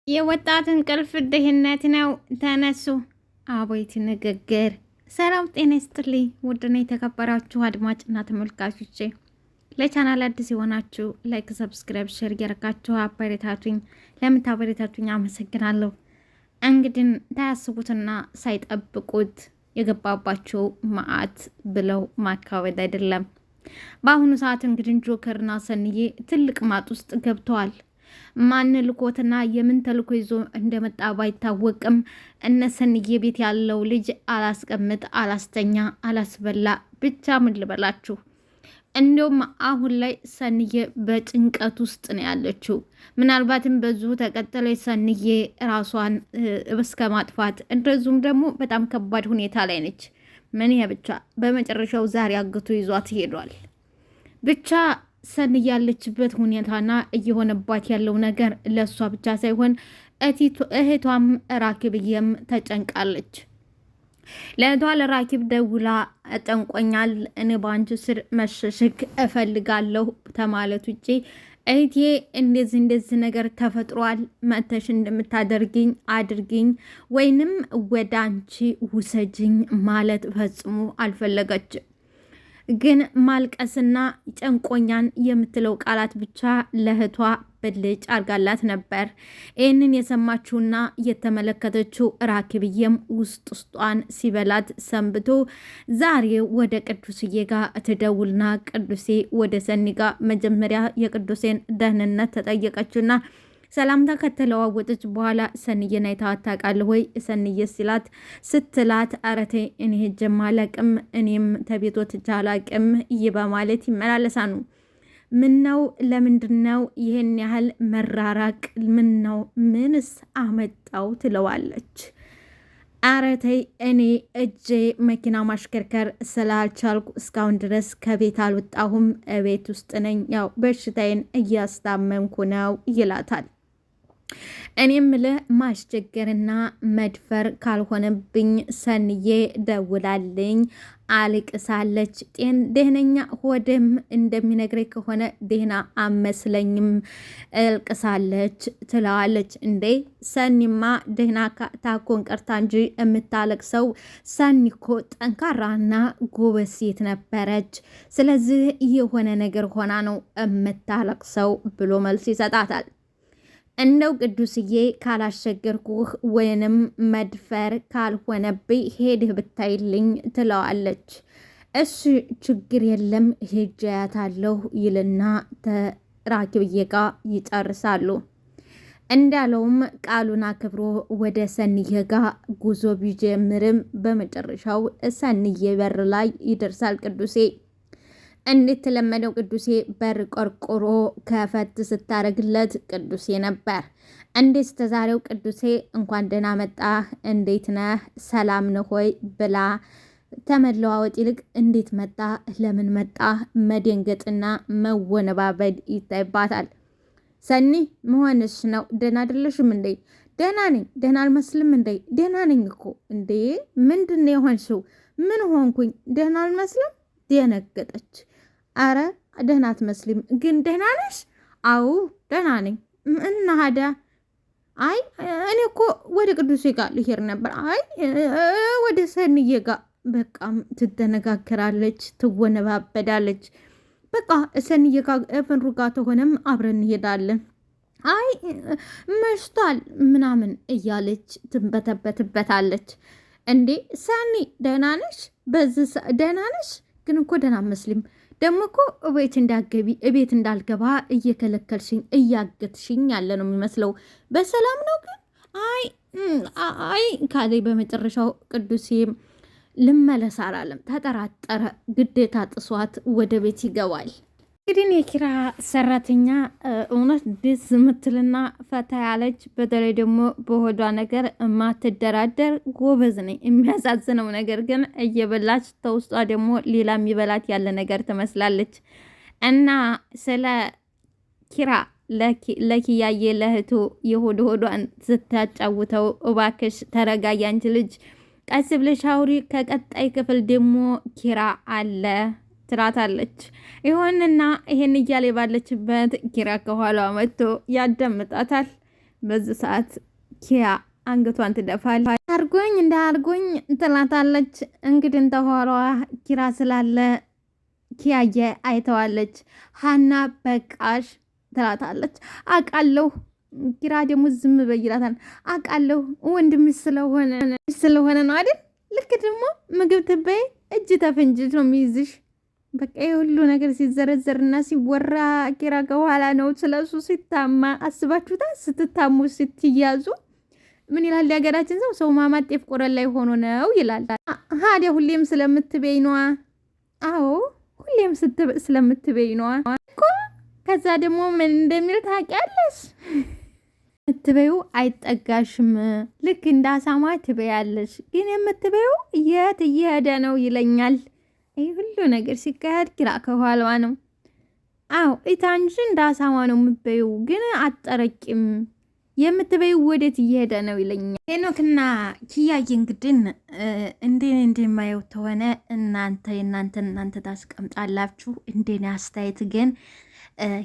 የወጣት እንቅልፍ ድህነት ነው። ተነሱ። አቦይት ንግግር። ሰላም ጤና ይስጥልኝ። ውድና የተከበራችሁ አድማጭና ተመልካቾቼ ለቻናል አዲስ የሆናችሁ ላይክ፣ ሰብስክራይብ፣ ሼር እያደረጋችሁ አበረታቱኝ። ለምታበረታቱኝ አመሰግናለሁ። እንግዲህ ታያስቡትና ሳይጠብቁት የገባባቸው መዓት ብለው ማካወድ አይደለም። በአሁኑ ሰዓት እንግዲህ ጆከርና ሰንዬ ትልቅ ማጥ ውስጥ ገብተዋል። ማን ልኮትና የምን ተልኮ ይዞ እንደመጣ ባይታወቅም እነ ሰንዬ ቤት ያለው ልጅ አላስቀምጥ፣ አላስተኛ፣ አላስበላ ብቻ ምን ልበላችሁ። እንዲሁም አሁን ላይ ሰንዬ በጭንቀት ውስጥ ነው ያለችው። ምናልባትም በዚሁ ተቀጠለ ሰንዬ ራሷን እስከ ማጥፋት እንደዚሁም ደግሞ በጣም ከባድ ሁኔታ ላይ ነች። ምን ብቻ በመጨረሻው ዛሬ አግቶ ይዟት ሄዷል። ብቻ ሰን ያለችበት ሁኔታና እየሆነባት ያለው ነገር ለሷ ብቻ ሳይሆን እህቷም ራኪብዬም ተጨንቃለች። ለእህቷ ለራኪብ ደውላ ጨንቆኛል፣ እኔ ባንቺ ስር መሸሸግ እፈልጋለሁ ተማለት ውጪ እህቴ እንደዚህ ነገር ተፈጥሯል፣ መተሽ እንደምታደርግኝ አድርግኝ ወይንም ወደ አንቺ ውሰጅኝ ማለት ፈጽሞ አልፈለገችም። ግን ማልቀስና ጨንቆኛን የምትለው ቃላት ብቻ ለእህቷ ብልጭ አርጋላት ነበር። ይህንን የሰማችውና የተመለከተችው ራኪብዬም ውስጧን ሲበላት ሰንብቶ ዛሬ ወደ ቅዱስዬ ጋር ትደውልና ቅዱሴ ወደ ሰኒ ጋር መጀመሪያ የቅዱሴን ደህንነት ተጠየቀችውና ሰላምታ ከተለዋወጠች በኋላ ሰንዬን አይተሃት ታውቃለህ ወይ? ሰንዬ ስትላት አረቴ እኔ ሄጄም አላቅም፣ እኔም ተቤት ወጥቼ አላቅም በማለት ይመላለሳሉ። ምነው ለምንድነው ይሄን ያህል መራራቅ? ምነው ምንስ አመጣው ትለዋለች። አረተይ እኔ እጄ መኪና ማሽከርከር ስላልቻልኩ እስካሁን ድረስ ከቤት አልወጣሁም፣ ቤት ውስጥ ነኝ፣ ያው በሽታዬን እያስታመምኩ ነው ይላታል። እኔም ምልህ ማስቸገርና መድፈር ካልሆነብኝ ሰንዬ ደውላልኝ አልቅሳለች። ደህነኛ ሆድም እንደሚነግረኝ ከሆነ ደህና አመስለኝም እልቅሳለች ትለዋለች። እንዴ ሰኒማ ደህና ታኮን ቀርታ እንጂ የምታለቅሰው ሰኒኮ ጠንካራና ጎበዝ ሴት ነበረች። ስለዚህ የሆነ ነገር ሆና ነው የምታለቅሰው ብሎ መልስ ይሰጣታል። እንደው ቅዱስዬ ካላሸገርኩህ ወይንም መድፈር ካልሆነብኝ ሄድህ ብታይልኝ ትለዋለች። እሺ ችግር የለም ሄጄ አያታለሁ ይልና ተራኪብዬ ጋር ይጨርሳሉ። እንዳለውም ቃሉን አክብሮ ወደ ሰንዬ ጋር ጉዞ ቢጀምርም በመጨረሻው ሰንዬ በር ላይ ይደርሳል ቅዱሴ። እንድትለመደው ቅዱሴ በር ቆርቆሮ ከፈት ስታረግለት ቅዱሴ ነበር። እንዴት ተዛሬው ቅዱሴ እንኳን ደህና መጣህ፣ እንዴት ነህ፣ ሰላም ነህ ሆይ ብላ ተመለዋወጥ ይልቅ እንዴት መጣ፣ ለምን መጣ መደንገጥና መወነባበድ ይታይባታል። ሰኒ መሆንሽ ነው? ደህና አይደለሽም እንዴ? ደህና ነኝ። ደህና አልመስልም እንዴ? ደህና ነኝ እኮ። እንዴ ምንድን ነው የሆንሽው? ምን ሆንኩኝ? ደህና አልመስልም? ደነገጠች። አረ ደህና አትመስሊም፣ ግን ደህና ነሽ? አዎ ደህና ነኝ። እና ሀዳ አይ እኔ እኮ ወደ ቅዱሴ ጋር ልሄድ ነበር። አይ ወደ ሰንዬ ጋር። በቃም ትደነጋገራለች፣ ትወነባበዳለች። በቃ ሰንዬ ጋር ፍንሩ ጋር ተሆነም አብረን እንሄዳለን። አይ መሽቷል ምናምን እያለች ትንበተበትበታለች። እንዴ ሰኒ ደህና ነሽ? በዚህ ደህና ነሽ? ግን እኮ ደህና አትመስሊም። ደግሞ እኮ እቤት እንዳገቢ እቤት እንዳልገባ እየከለከልሽኝ እያገትሽኝ ያለ ነው የሚመስለው። በሰላም ነው ግን? አይ ካሌ በመጨረሻው ቅዱሴ ልመለስ አላለም። ተጠራጠረ። ግዴታ ጥሷት ወደ ቤት ይገባል። እንግዲህ የኪራ ሰራተኛ እውነት ደስ የምትልና ፈታ ያለች፣ በተለይ ደግሞ በሆዷ ነገር ማትደራደር ጎበዝ ነኝ። የሚያሳዝነው ነገር ግን እየበላች ተውስጧ ደግሞ ሌላ የሚበላት ያለ ነገር ትመስላለች። እና ስለ ኪራ ለኪያዬ ለእህቱ የሆድ ሆዷን ስታጫውተው እባክሽ ተረጋጊ አንቺ ልጅ፣ ቀስ ብለሽ አውሪ፣ ከቀጣይ ክፍል ደግሞ ኪራ አለ ትላታለች። ይሁንና ይሄን እያለ ባለችበት ኪራ ከኋላዋ መጥቶ ያዳምጣታል። በዚህ ሰዓት ኪያ አንገቷን ትደፋለች። አርጎኝ እንዳርጎኝ ትላታለች። እንግዲህ እንተኋላዋ ኪራ ስላለ ኪያየ አይተዋለች። ሀና በቃሽ ትላታለች። አቃለሁ ኪራ ደግሞ ዝም በይላታል። አቃለሁ ወንድምሽ ስለሆነ ነው አይደል? ልክ ደግሞ ምግብ ትበይ እጅ ተፈንጅ ነው የሚይዝሽ። በቃ የሁሉ ነገር ሲዘረዘርና ሲወራ ኪራ ከኋላ ነው ስለሱ ሲታማ አስባችሁታ። ስትታሙ ስትያዙ ምን ይላል የሀገራችን ሰው ማማት ጤፍ ቆረል ላይ ሆኖ ነው ይላል። ሀዲያ ሁሌም ስለምትበይ ነዋ። አዎ ሁሌም ስለምትበይ ነዋ እኮ። ከዛ ደግሞ ምን እንደሚል ታውቂያለሽ? የምትበዩ አይጠጋሽም። ልክ እንደ አሳማ ትበያለሽ፣ ግን የምትበዩ የት እየሄደ ነው ይለኛል። ይህ ሁሉ ነገር ሲካሄድ ኪራ ከኋላዋ ነው። አዎ ኢታንጂ እንደ አሳማ ነው የምትበዩ፣ ግን አጠረቂም የምትበዩ ወዴት እየሄደ ነው ይለኛል። ሄኖክና ኪያዬ እንግዲህ እንደማየው ተሆነ እናንተ ታስቀምጣላችሁ። እንደኔ አስተያየት ግን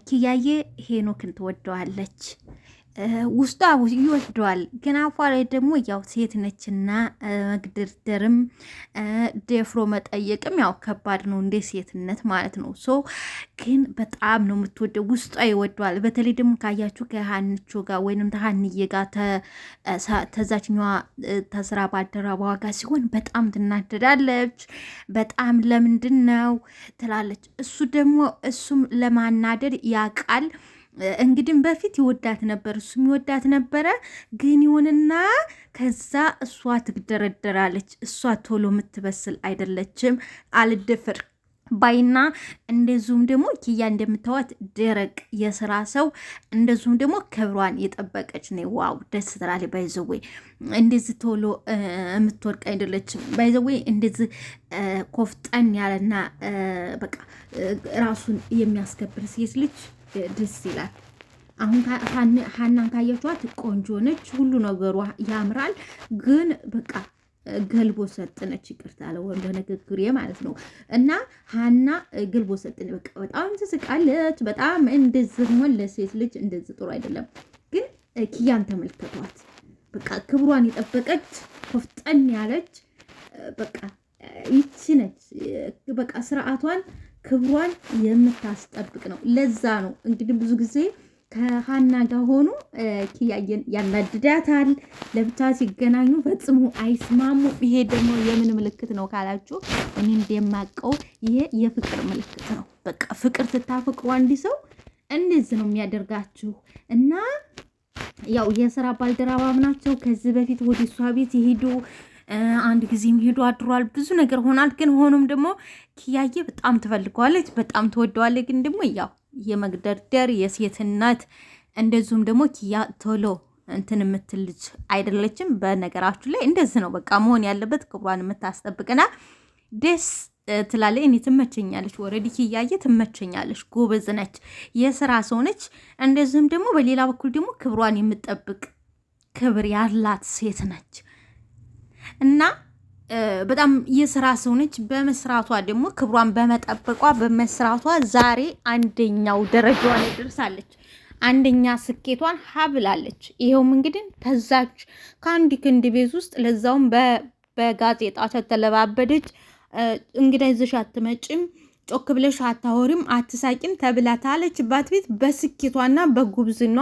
ኪያዬ ሄኖክን ትወደዋለች። ውስጧ ይወደዋል፣ ግን አፏ ላይ ደግሞ ያው ሴት ነችና መግደርደርም ደፍሮ መጠየቅም ያው ከባድ ነው፣ እንደ ሴትነት ማለት ነው። ሶ ግን በጣም ነው የምትወደው፣ ውስጧ ይወደዋል። በተለይ ደግሞ ካያችሁ ከሀንቾ ጋር ወይንም ተሀንዬ ጋር ተዛችኛዋ ተስራ ባልደረባዋ ጋር ሲሆን በጣም ትናደዳለች። በጣም ለምንድን ነው ትላለች። እሱም ለማናደድ ያቃል። እንግዲህ በፊት ይወዳት ነበር፣ እሱም ይወዳት ነበረ። ግን ይሁንና ከዛ እሷ ትግደረደራለች። እሷ ቶሎ የምትበስል አይደለችም፣ አልደፈር ባይና እንደዚሁም ደግሞ ኪያ እንደምታዋት ደረቅ የስራ ሰው፣ እንደዚሁም ደግሞ ክብሯን የጠበቀች ነው። ዋው ደስ ትላለች። ባይዘዌ እንደዚህ ቶሎ የምትወርቅ አይደለችም። ባይዘዌ እንደዚህ ኮፍጠን ያለና በቃ ራሱን የሚያስከብር ሴት ልጅ ደስ ይላል። አሁን ሀናን ካየችዋት ቆንጆ ነች፣ ሁሉ ነገሯ ያምራል። ግን በቃ ገልቦ ሰጥነች፣ ይቅርታ ለወንድ ንግግሬ ማለት ነው። እና ሀና ገልቦ ሰጥነ በቃ በጣም ትስቃለች። በጣም እንደዚህ ሆን ለሴት ልጅ እንደዚህ ጥሩ አይደለም። ግን ኪያን ተመልከቷት፣ በቃ ክብሯን የጠበቀች ኮፍጠን ያለች በቃ ይቺ ነች። በቃ ስርዓቷን ክብሯን የምታስጠብቅ ነው። ለዛ ነው እንግዲህ ብዙ ጊዜ ከሀና ጋር ሆኖ ኪያየን ያናድዳታል። ለብቻ ሲገናኙ ፈጽሞ አይስማሙ። ይሄ ደግሞ የምን ምልክት ነው ካላችሁ፣ እኔ እንደማውቀው ይሄ የፍቅር ምልክት ነው። በቃ ፍቅር ስታፈቅሩ አንድ ሰው እንደዚህ ነው የሚያደርጋችሁ። እና ያው የስራ ባልደረባም ናቸው። ከዚህ በፊት ወደ እሷ ቤት ይሄዱ አንድ ጊዜም ሄዱ አድሯል። ብዙ ነገር ሆናል። ግን ሆኖም ደግሞ ኪያዬ በጣም ትፈልገዋለች፣ በጣም ትወደዋለች። ግን ደግሞ ያው የመግደርደር የሴትነት እንደዚሁም ደግሞ ኪያ ቶሎ እንትን የምትል ልጅ አይደለችም። በነገራችሁ ላይ እንደዚህ ነው በቃ መሆን ያለበት። ክብሯን የምታስጠብቅና ደስ ትላለች። እኔ ትመቸኛለች፣ ወረዲ ኪያዬ ትመቸኛለች። ጎበዝ ነች፣ የስራ ሰው ነች። እንደዚህም ደግሞ በሌላ በኩል ደግሞ ክብሯን የምትጠብቅ ክብር ያላት ሴት ነች እና በጣም የስራ ሰው ነች። በመስራቷ ደግሞ ክብሯን በመጠበቋ በመስራቷ ዛሬ አንደኛው ደረጃዋ ላይ ደርሳለች። አንደኛ ስኬቷን ሀብላለች። ይኸውም እንግዲህ ተዛች ከአንድ ክንድ ቤት ውስጥ ለዛውም በጋዜጣ ተተለባበደች። እንግዲህ ይዘሽ አትመጭም፣ ጮክ ብለሽ አታወሪም፣ አትሳቂም ተብላታለችባት ቤት በስኬቷና በጉብዝኗ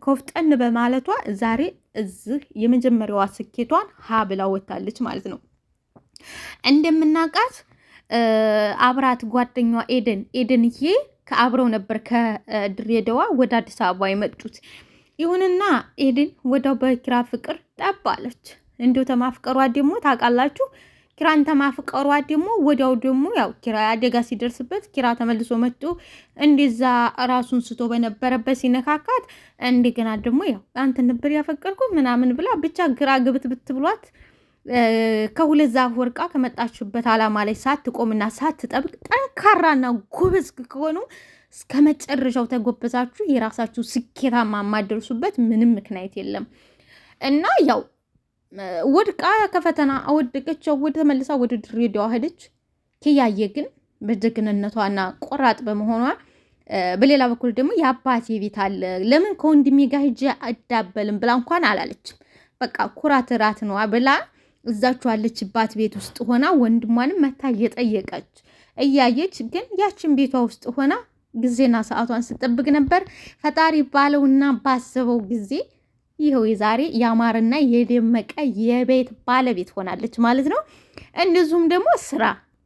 ኮፍጠን በማለቷ ዛሬ እዚህ የመጀመሪያዋ ስኬቷን ሀብላ ወታለች ማለት ነው። እንደምናውቃት አብራት ጓደኛዋ ኤደንዬ ከአብረው ነበር ከድሬዳዋ ወደ አዲስ አበባ የመጡት። ይሁንና ኤደን ወዳው በኪራ ፍቅር ጠባለች። እንዲሁ ተማፍቀሯ ደግሞ ታውቃላችሁ። ኪራን ተማፍቀሯ ደግሞ ወዲያው ደግሞ ያው ኪራ አደጋ ሲደርስበት ኪራ ተመልሶ መጥቶ እንደዛ ራሱን ስቶ በነበረበት ሲነካካት እንደገና ደግሞ ያው አንተ ነበር ያፈቀርኩ ምናምን ብላ ብቻ ግራ ግብት ብትብሏት ከሁለት ዛፍ ወርቃ ከመጣችበት አላማ ላይ ሳትቆምና ሳትጠብቅ ጠንካራና ጎበዝ ከሆኑ እስከ መጨረሻው ተጎበዛችሁ የራሳችሁ ስኬታማ ማደርሱበት ምንም ምክንያት የለም። እና ያው ወድቃ ከፈተና አወደቀች። ወደ ተመልሳ ወደ ድሬዳዋ ሄደች። ኪያዬ ግን በጀግንነቷና ቆራጥ በመሆኗ በሌላ በኩል ደግሞ የአባቴ ቤት አለ ለምን ከወንድሜ ጋር ሂጅ አዳበልም ብላ እንኳን አላለችም። በቃ ኩራት ራት ነው ብላ እዛችሁ አለችባት ቤት ውስጥ ሆና ወንድሟንም መታ እየጠየቀች እያየች ግን ያችን ቤቷ ውስጥ ሆና ጊዜና ሰዓቷን ስጠብቅ ነበር። ፈጣሪ ባለውና ባሰበው ጊዜ ይኸው ዛሬ ያማረና የደመቀ የቤት ባለቤት ሆናለች ማለት ነው። እንደዚሁም ደግሞ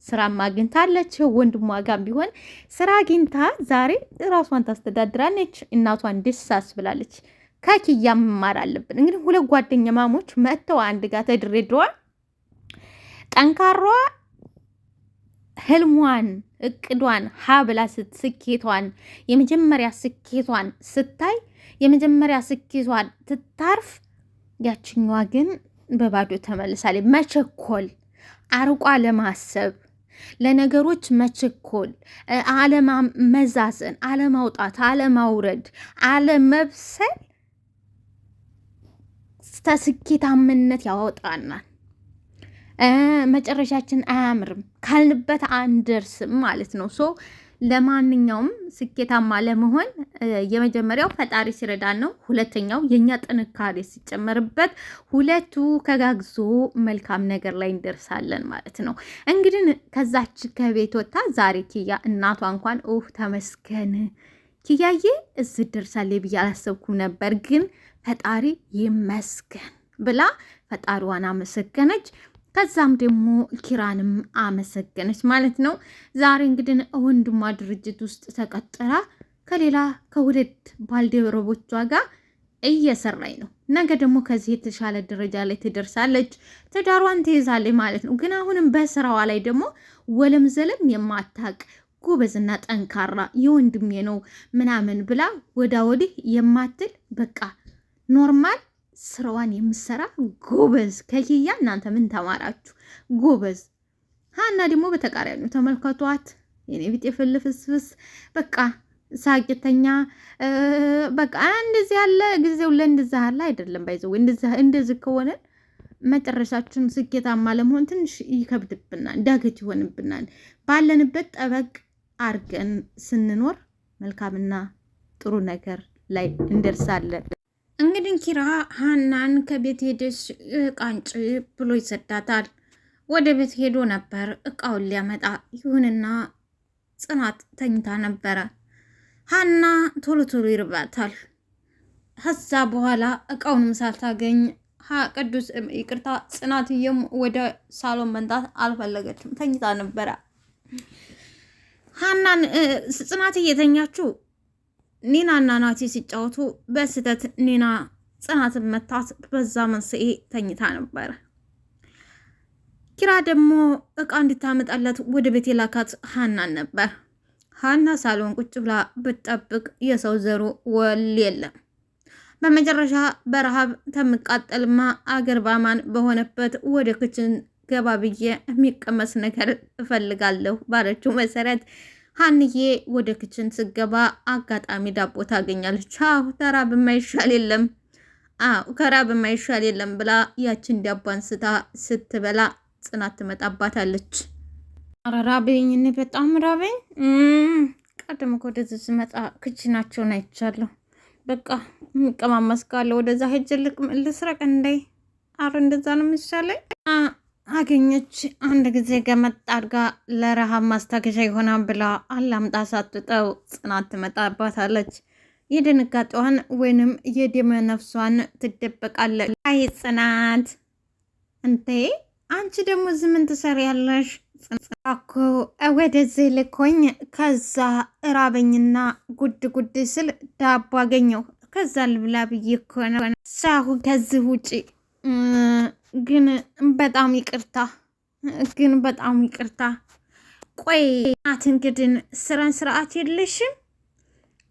ስራም አግኝታለች። ወንድሟ ጋር ቢሆን ስራ አግኝታ ዛሬ ራሷን ታስተዳድራለች። እናቷን ደስ ብላለች። ከኪያ መማር አለብን። እንግዲህ ሁለት ጓደኛ ማሞች መጥተው አንድ ጋር ተድሬድረዋል። ጠንካሯ ህልሟን እቅዷን ሀብላ ስኬቷን የመጀመሪያ ስኬቷን ስታይ የመጀመሪያ ስኬቷን ትታርፍ፣ ያችኛዋ ግን በባዶ ተመልሳለች። መቸኮል፣ አርቋ ለማሰብ ለነገሮች መቸኮል፣ አለመዛዘን፣ አለማውጣት፣ አለማውረድ፣ አለመብሰል ተስኬታምነት ያወጣናል። መጨረሻችን አያምርም፣ ካልንበት አንደርስም ማለት ነው። ለማንኛውም ስኬታማ ለመሆን የመጀመሪያው ፈጣሪ ሲረዳን ነው። ሁለተኛው የኛ ጥንካሬ ሲጨመርበት፣ ሁለቱ ከጋግዞ መልካም ነገር ላይ እንደርሳለን ማለት ነው። እንግዲህ ከዛች ከቤት ወጣ ዛሬ ኪያ እናቷ እንኳን ተመስገን ኪያዬ እዚህ ደርሳለች ብዬ አላሰብኩም ነበር፣ ግን ፈጣሪ ይመስገን ብላ ፈጣሪዋን አመሰገነች። ከዛም ደግሞ ኪራንም አመሰገነች ማለት ነው። ዛሬ እንግዲህ ወንድሟ ድርጅት ውስጥ ተቀጥራ ከሌላ ከሁለት ባልደረቦቿ ጋር እየሰራኝ ነው። ነገ ደግሞ ከዚህ የተሻለ ደረጃ ላይ ትደርሳለች፣ ትዳሯን ትይዛለች ማለት ነው። ግን አሁንም በስራዋ ላይ ደግሞ ወለም ዘለም የማታቅ ጎበዝና ጠንካራ የወንድሜ ነው ምናምን ብላ ወዳ ወዲህ የማትል በቃ ኖርማል ስራዋን የምሰራ ጎበዝ ከኪያ እናንተ ምን ተማራችሁ? ጎበዝ። ሀና ደግሞ በተቃራኒው ተመልከቷት። የኔ ቢጤ ፍልፍስፍስ በቃ ሳቂተኛ በቃ እንደዚህ ያለ ጊዜው ለእንደዚህ ያለ አይደለም። ባይዘው እንደዚህ ከሆነ መጨረሻችን ስኬታማ ለመሆን ትንሽ ይከብድብናል፣ ዳገት ይሆንብናል። ባለንበት ጠበቅ አርገን ስንኖር መልካምና ጥሩ ነገር ላይ እንደርሳለን። እንግዲህ ኪራ ሀናን ከቤት ሄደሽ ቃንጭ ብሎ ይሰዳታል። ወደ ቤት ሄዶ ነበር እቃውን ሊያመጣ። ይሁንና ጽናት ተኝታ ነበረ። ሀና ቶሎ ቶሎ ይርባታል። ከዛ በኋላ እቃውንም ሳታገኝ ቅዱስ ይቅርታ ጽናትዬም ወደ ሳሎን መንጣት አልፈለገችም፣ ተኝታ ነበረ። ሀናን ጽናት እየተኛችው ኒና እና ናቲ ሲጫወቱ በስህተት ኒና ጽናትን መታት። በዛ መንስኤ ተኝታ ነበረ። ኪራ ደግሞ እቃ እንድታመጣለት ወደ ቤት የላካት ሀናን ነበር። ሀና ሳሎን ቁጭ ብላ ብትጠብቅ የሰው ዘሩ ወል የለም። በመጨረሻ በረሃብ ተምቃጠልማ አገር ባማን በሆነበት ወደ ክችን ገባ ብዬ የሚቀመስ ነገር እፈልጋለሁ ባለችው መሰረት ሀንዬ ወደ ክችን ስገባ አጋጣሚ ዳቦ ታገኛለች። ከራብ የማይሻል የለም፣ ከራብ የማይሻል የለም ብላ ያችን ዳቦ አንስታ ስትበላ ጽናት ትመጣባታለች። ራበኝ፣ እኔ በጣም ራበኝ። ቀደም ወደዚህ ስመጣ ክችናቸውን አይቻለሁ። በቃ የሚቀማመስ ካለ ወደዛ ሄጅ ልስረቅ እንዴ? አረ እንደዛ ነው የሚሻለኝ። አገኘች። አንድ ጊዜ ገመጥ አድጋ ለረሃብ ማስታገሻ ይሆናል ብላ አላምጣ ሳትጠው ጽናት ትመጣባታለች። የድንጋጤዋን ወይንም የደመ ነፍሷን ትደበቃለች። አይ ጽናት እንዴ አንቺ ደግሞ እዚህ ምን ትሰሪያለሽ? እኮ ወደዚህ ልኮኝ ከዛ እራበኝና ጉድ ስል ዳቦ አገኘው ከዛ ልብላ ብዬ እኮ ነው። ሳሁ ከዚህ ውጪ ግን በጣም ይቅርታ። ቆይ ናት እንግዲህ ስርዓት የለሽም?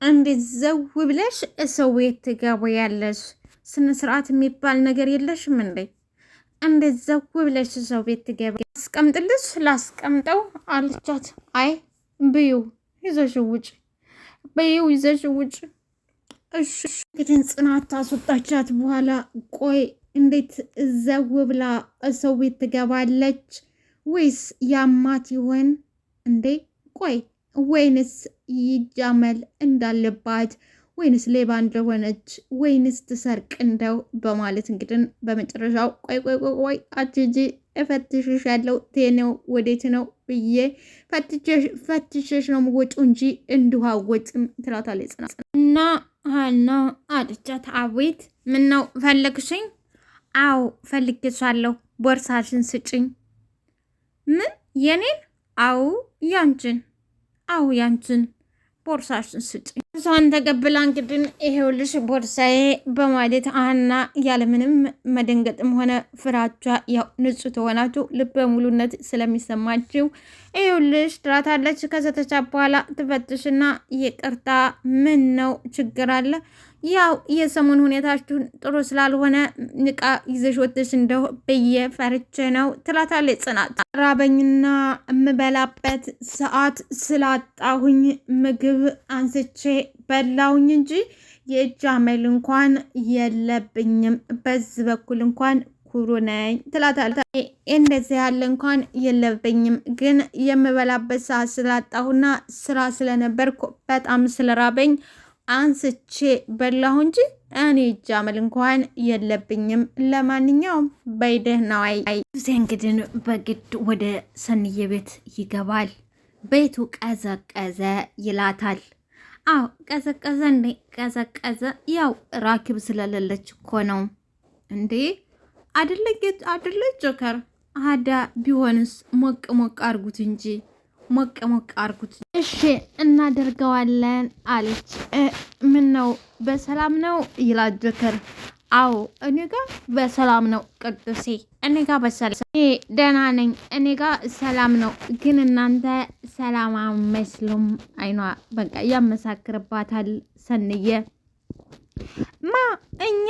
እንዴት ዘው ብለሽ ሰው ቤት ትገቢያለሽ? ስነ ስርዓት የሚባል ነገር የለሽም እንዴ? እንዴት ዘው ብለሽ ሰው ቤት ትገቢ? አስቀምጥልሽ? ላስቀምጠው አለቻት። አይ ብዩ ይዘሽ ውጭ። እሺ እንግዲህ ጽናት ታስወጣቻት በኋላ ቆይ እንዴት ዘው ብላ ሰው ቤት ትገባለች? ወይስ ያማት ይሆን እንዴ? ቆይ ወይንስ ይጃመል እንዳለባት ወይንስ ሌባ እንደሆነች ወይንስ ትሰርቅ እንደው በማለት እንግዲህ በመጨረሻው ቆይ አትጂ እፈትሽሻለሁ ቴነው ወዴት ነው ብዬ ፈትሸሽ ነው የምወጪው እንጂ እንዲሁ አወጭም ትላታለች ጽናት እና ሀና አለቻት። አቤት ምነው ፈለግሽኝ? አዎ ፈልጌሻለሁ። ቦርሳሽን ስጭኝ። ምን የኔን? አዎ ያንቺን። አዎ ያንቺን ቦርሳሽን ስጭኝ። ቦርሳዋን ተቀብላ እንግዲህ ይሄውልሽ ቦርሳዬ በማለት ሀና ያለምንም መደንገጥም ሆነ ፍራቻ ያው ንጹህ ተሆናችሁ ልበ ሙሉነት ስለሚሰማችው ይሄውልሽ ትላታለች። ከሰተቻ በኋላ ትፈትሽና ይቅርታ ምን ነው ችግር አለ? ያው የሰሞን ሁኔታችሁን ጥሩ ስላልሆነ ንቃ ይዘሽ ወጥተሽ እንደው ብዬ ፈርቼ ነው ትላታለች ጽናት። ራበኝና የምበላበት ሰዓት ስላጣሁኝ ምግብ አንስቼ በላሁኝ እንጂ የእጅ አመል እንኳን የለብኝም። በዚህ በኩል እንኳን ኩሩ ነኝ ትላታለች። እንደዚህ ያለ እንኳን የለብኝም፣ ግን የምበላበት ሰዓት ስላጣሁና ስራ ስለነበርኩ በጣም ስለራበኝ አንስቼ በላሁ እንጂ እኔ እጅ አመል እንኳን የለብኝም። ለማንኛውም በይደህናዋይ እንግዲህ በግድ ወደ ሰንዬ ቤት ይገባል። ቤቱ ቀዘቀዘ ይላታል። አዎ ቀዘቀዘ እንዴ? ቀዘቀዘ ያው ራኪብ ስለሌለች እኮ ነው እንዴ? አደለ ጆከር? አዳ ቢሆንስ ሞቅ ሞቅ አርጉት እንጂ ሞቅ ሞቅ አርጉት። እሺ እናደርገዋለን አለች። ምን ነው በሰላም ነው ይላል ጆከር። አዎ እኔ ጋር በሰላም ነው ቅዱሴ፣ እኔ ጋር በሰላም ደህና ነኝ፣ እኔ ጋር ሰላም ነው። ግን እናንተ ሰላም አይመስሉም። አይኗ በቃ ያመሳክርባታል ሰንዬ። እኛ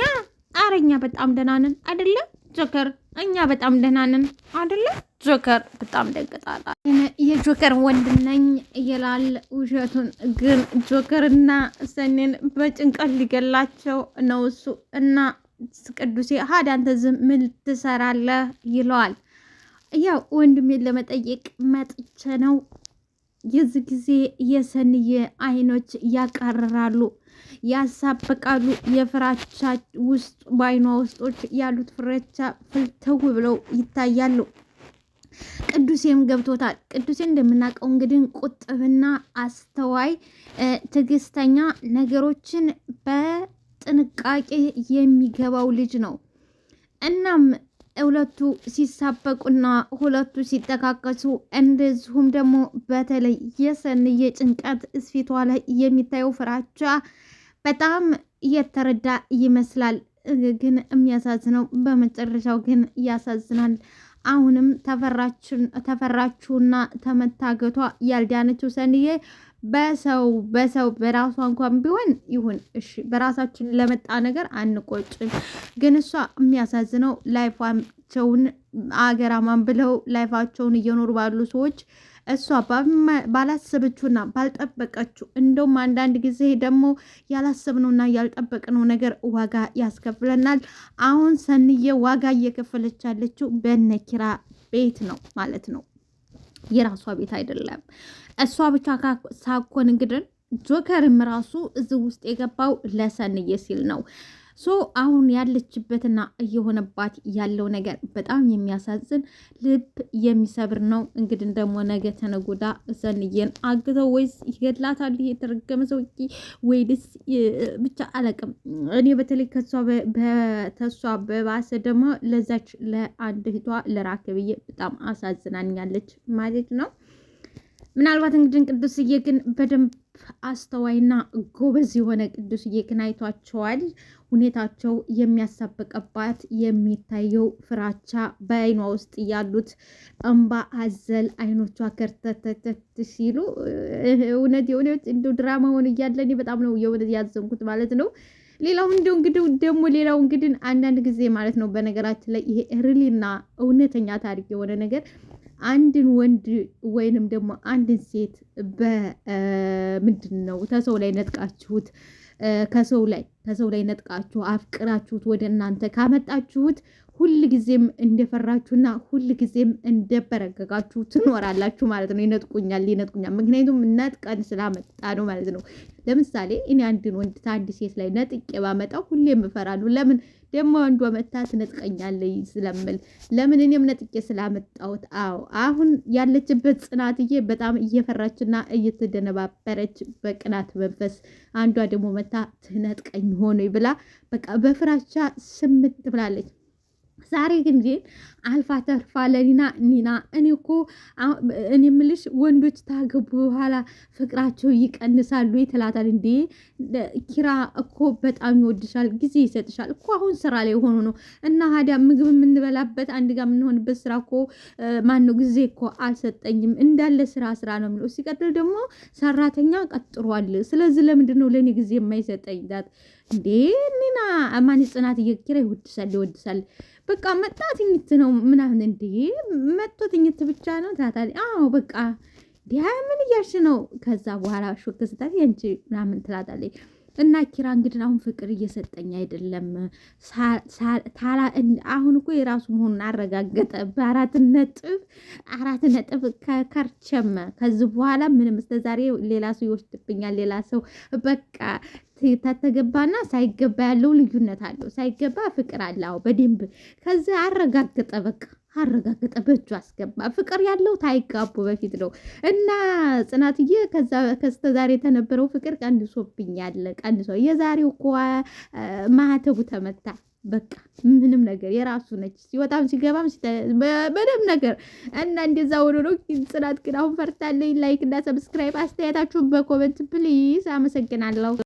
አረኛ በጣም ደህና ነን አይደለ ጆከር? እኛ በጣም ደህና ነን አይደለ ጆከር? በጣም ደንግጣላ። የጆከር ወንድም ነኝ ይላል ውሸቱን። ግን ጆከርና ሰኔን በጭንቀት ሊገላቸው ነው እሱ እና ቅዱሴ። ሀዳ አንተ ዝም ምን ትሰራለህ ይለዋል። ያው ወንድሜን ለመጠየቅ መጥቼ ነው። የዚህ ጊዜ የሰንዬ አይኖች ያቃርራሉ፣ ያሳብቃሉ። የፍራቻ ውስጥ በአይኗ ውስጦች ያሉት ፍራቻ ፍልተው ብለው ይታያሉ። ቅዱሴም ገብቶታል። ቅዱሴ እንደምናውቀው እንግዲህ ቁጥብና አስተዋይ፣ ትዕግስተኛ፣ ነገሮችን በጥንቃቄ የሚገባው ልጅ ነው። እናም ሁለቱ ሲሳበቁና ሁለቱ ሲጠቃቀሱ እንደዚሁም ደግሞ በተለይ የሰንዬ ጭንቀት እስፊቷ ላይ የሚታየው ፍራቻ በጣም እየተረዳ ይመስላል። ግን የሚያሳዝነው በመጨረሻው ግን ያሳዝናል። አሁንም ተፈራችሁና ተመታገቷ ያልዳነችው ሰንዬ በሰው በራሷ እንኳን ቢሆን ይሁን እሺ፣ በራሳችን ለመጣ ነገር አንቆጭም። ግን እሷ የሚያሳዝነው ላይፋቸውን አገራማን ብለው ላይፋቸውን እየኖሩ ባሉ ሰዎች እሷ ባላሰበችውና ባልጠበቀችው፣ እንደውም አንዳንድ ጊዜ ደግሞ ያላሰብነውና ያልጠበቅነው ነገር ዋጋ ያስከፍለናል። አሁን ሰንዬ ዋጋ እየከፈለች ያለችው በነኪራ ቤት ነው ማለት ነው። የራሷ ቤት አይደለም። እሷ ብቻ ሳኮን እንግዲህ ጆከርም ራሱ እዚህ ውስጥ የገባው ለሰንዬ ሲል ነው። አሁን ያለችበትና እየሆነባት ያለው ነገር በጣም የሚያሳዝን ልብ የሚሰብር ነው። እንግዲህ ደግሞ ነገ ተነጎዳ ሰንዬን አግተው ወይስ ይገድላታል የተረገመ ሰው ወይስ ብቻ አለቅም። እኔ በተለይ ተሷ በባሰ ደግሞ ለዛች ለአንድ እህቷ ለራከብዬ በጣም አሳዝናኛለች ማለት ነው። ምናልባት እንግዲህ ቅዱስዬ ግን በደንብ አስተዋይና ጎበዝ የሆነ ቅዱስዬ ግን አይቷቸዋል። ሁኔታቸው የሚያሳብቅባት የሚታየው ፍራቻ በአይኗ ውስጥ ያሉት እንባ አዘል አይኖቿ ከርተተት ሲሉ የእውነት እንደ ድራማ ሆነ እያለ እኔ በጣም ነው የእውነት ያዘንኩት ማለት ነው። ሌላው ሌላው እንግዲህ አንዳንድ ጊዜ ማለት ነው በነገራችን ላይ ይሄ ሪሊና እውነተኛ ታሪክ የሆነ ነገር አንድን ወንድ ወይንም ደግሞ አንድን ሴት በምንድን ነው ተሰው ላይ ነጥቃችሁት ከሰው ላይ ነጥቃችሁ አፍቅራችሁት ወደ እናንተ ካመጣችሁት ሁል ጊዜም እንደፈራችሁና ሁል ጊዜም እንደበረገጋችሁ ትኖራላችሁ ማለት ነው። ይነጥቁኛል። ምክንያቱም ነጥቀን ስላመጣ ነው ማለት ነው። ለምሳሌ እኔ አንድን ወንድ አንድ ሴት ላይ ነጥቄ ባመጣው ሁሌም እፈራለሁ። ለምን ደግሞ አንዷ መታ ትነጥቀኛለች ስለምል፣ ለምን እኔም ነጥቄ ስላመጣሁት። አዎ አሁን ያለችበት ጽናትዬ በጣም እየፈራችና እየተደነባበረች በቅናት መንፈስ አንዷ ደግሞ መታ ትነጥቀኝ ሆኖ ብላ በቃ በፍራቻ ስምት ብላለች። ዛሬ ግን አልፋ ተርፋ ኒና እኔ እኮ እኔ የምልሽ ወንዶች ታገቡ በኋላ ፍቅራቸው ይቀንሳሉ ትላታል። እንዴ ኪራ እኮ በጣም ይወድሻል፣ ጊዜ ይሰጥሻል እኮ አሁን ስራ ላይ ሆኖ ነው እና ሀዲያ ምግብ የምንበላበት አንድ ጋር የምንሆንበት ስራ እኮ ማነው ጊዜ እኮ አልሰጠኝም፣ እንዳለ ስራ ነው የሚለው። ሲቀጥል ደግሞ ሰራተኛ ቀጥሯል። ስለዚህ ለምንድን ነው ለእኔ ጊዜ የማይሰጠኝ? ዳት እንዴ ኒና ማን ጽናት ኪራ ይወድሳል በቃ መጣ ትኝት ነው ምናምን። እንዴ መጥቶ ትኝት ብቻ ነው ታታሊ። አዎ በቃ ምን እያልሽ ነው? ከዛ በኋላ ሾክ ስታት ያንቺ ምናምን ትላታለች። እና ኪራ እንግዲህ አሁን ፍቅር እየሰጠኝ አይደለም። አሁን እኮ የራሱ መሆኑን አረጋገጠ በ4 ነጥብ ከከርቸመ። ከዚህ በኋላ ምንም እስከዛሬ ሌላ ሰው ይወስድብኛል፣ ሌላ ሰው በቃ ተተገባና ሳይገባ ያለው ልዩነት አለው። ሳይገባ ፍቅር አለ። አዎ በደንብ ከዛ አረጋገጠ። በቃ አረጋገጠ፣ በእጁ አስገባ። ፍቅር ያለው ታይጋቡ በፊት ነው። እና ጽናትዬ ከስተዛሬ የተነበረው ፍቅር ቀንሶብኛል። የዛሬው እኮ ማህተቡ ተመታ። በቃ ምንም ነገር የራሱ ነች። ሲወጣም ሲገባም በደም ነገር እና እንደዛ ሆኖ ነው። ጽናት ግን አሁን ፈርታለኝ። ላይክ እና ሰብስክራይብ አስተያየታችሁን በኮመንት ፕሊዝ። አመሰግናለሁ።